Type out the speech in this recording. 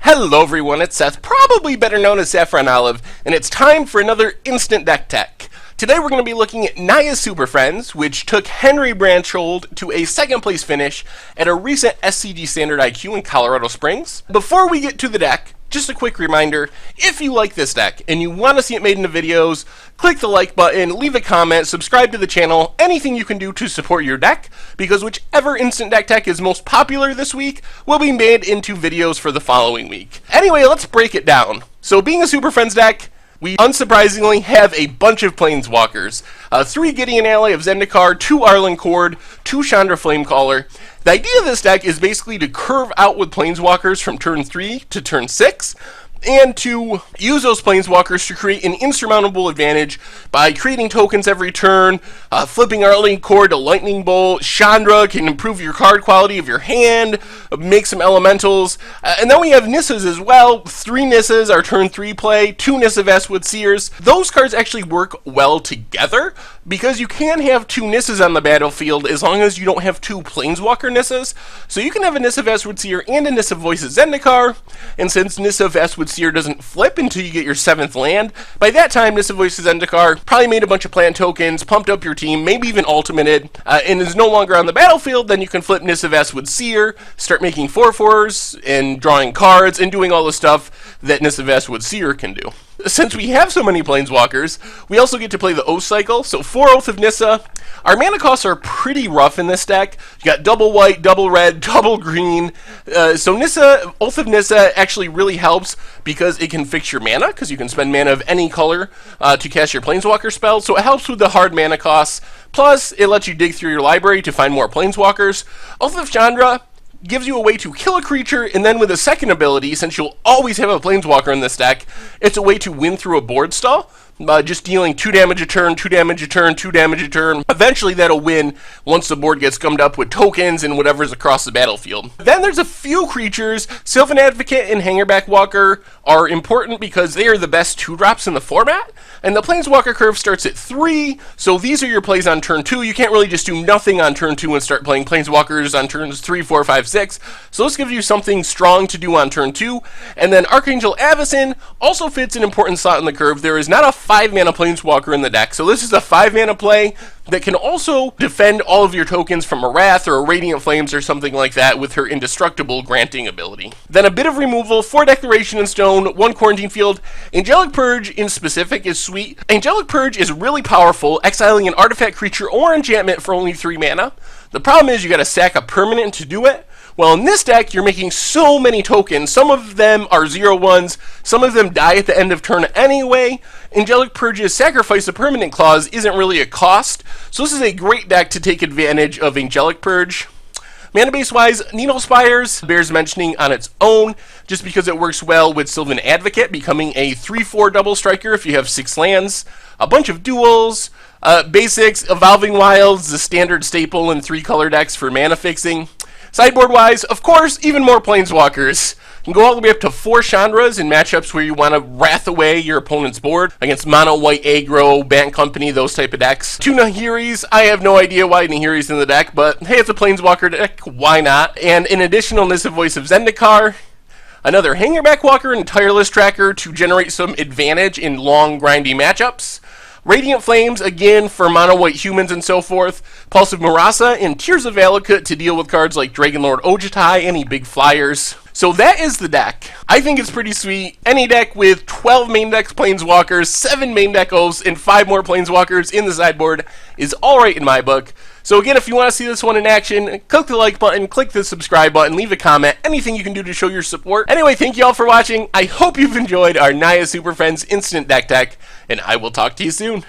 Hello everyone, it's Seth, probably better known as Saffron Olive, and it's time for another Instant Deck Tech. Today we're going to be looking at Naya's Superfriends, which took Henry Branchhold to a second place finish at a recent SCG Standard IQ in Colorado Springs. Before we get to the deck, just a quick reminder, if you like this deck and you want to see it made into videos, click the like button, leave a comment, subscribe to the channel, anything you can do to support your deck, because whichever Instant Deck Tech is most popular this week will be made into videos for the following week. Anyway, let's break it down. So being a Super Friends deck, we unsurprisingly have a bunch of Planeswalkers. 3 Gideon Ally of Zendikar, 2 Arlen Cord, 2 Chandra Flamecaller. The idea of this deck is basically to curve out with Planeswalkers from turn 3 to turn 6, and to use those Planeswalkers to create an insurmountable advantage by creating tokens every turn, flipping Arlen Cord to Lightning Bolt. Chandra can improve your card quality of your hand, make some elementals, and then we have Nissas as well. 3 Nissas are turn 3 play, 2 Nissa Vestwood Seers. Those cards actually work well together, because you can have 2 Nissas on the battlefield as long as you don't have 2 Planeswalker Nissas. So you can have a Nissa Vestwood Seer and a Nissa Voices Zendikar, and since Nissa Vestwood Seer doesn't flip until you get your 7th land, by that time Nissa Voices Zendikar probably made a bunch of plant tokens, pumped up your team, maybe even ultimated, and is no longer on the battlefield. Then you can flip Nissa Vestwood Seer, start making 4/4s, and drawing cards, and doing all the stuff that Nissa Vestwood Seer can do. Since we have so many Planeswalkers, we also get to play the Oath Cycle, so 4 Oath of Nissa. Our mana costs are pretty rough in this deck. You got double white, double red, double green. So Oath of Nissa actually really helps because it can fix your mana, because you can spend mana of any color to cast your Planeswalker spell, so it helps with the hard mana costs. Plus, it lets you dig through your library to find more Planeswalkers. Oath of Chandra gives you a way to kill a creature, and then with a second ability, since you'll always have a Planeswalker in this deck, it's a way to win through a board stall, just dealing 2 damage a turn, 2 damage a turn, 2 damage a turn. Eventually that'll win once the board gets gummed up with tokens and whatever's across the battlefield. Then there's a few creatures. Sylvan Advocate and Hangerback Walker are important because they are the best 2-drops in the format, and the Planeswalker curve starts at 3, so these are your plays on turn 2. You can't really just do nothing on turn 2 and start playing Planeswalkers on turns 3, 4, 5, 6, so this gives you something strong to do on turn 2. And then Archangel Avacyn also fits an important slot in the curve. There is not a 5-mana Planeswalker in the deck, so this is a 5-mana play that can also defend all of your tokens from a Wrath or a Radiant Flames or something like that with her indestructible granting ability. Then a bit of removal, 4 Declaration in Stone, 1 Quarantine Field. Angelic Purge in specific is sweet. Angelic Purge is really powerful, exiling an artifact, creature, or enchantment for only 3 mana. The problem is you gotta sack a permanent to do it. Well, in this deck, you're making so many tokens. Some of them are 0/1s, some of them die at the end of turn anyway. Angelic Purge's Sacrifice a Permanent clause isn't really a cost, so this is a great deck to take advantage of Angelic Purge. Mana base wise, Needle Spires bears mentioning on its own, just because it works well with Sylvan Advocate, becoming a 3/4 double striker if you have 6 lands. A bunch of duels, basics, Evolving Wilds, the standard staple in 3 color decks for mana fixing. Sideboard-wise, of course, even more Planeswalkers. You can go all the way up to 4 Chandras in matchups where you want to wrath away your opponent's board against mono, white, aggro, Bant Company, those type of decks. 2 Nahiris. I have no idea why Nahiri's in the deck, but hey, it's a Planeswalker deck, why not? And an additional Nissa Voice of Zendikar. Another Hangerback Walker and Tireless Tracker to generate some advantage in long, grindy matchups. Radiant Flames, again, for mono-white humans and so forth. Pulse of Murasa and Tears of Valakut to deal with cards like Dragonlord Ojutai, any big flyers. So that is the deck. I think it's pretty sweet. Any deck with 12 main deck Planeswalkers, 7 main deck Oaths, and 5 more Planeswalkers in the sideboard is alright in my book. So again, if you want to see this one in action, click the like button, click the subscribe button, leave a comment, anything you can do to show your support. Anyway, thank you all for watching. I hope you've enjoyed our Naya Super Friends Instant Deck Tech, and I will talk to you soon.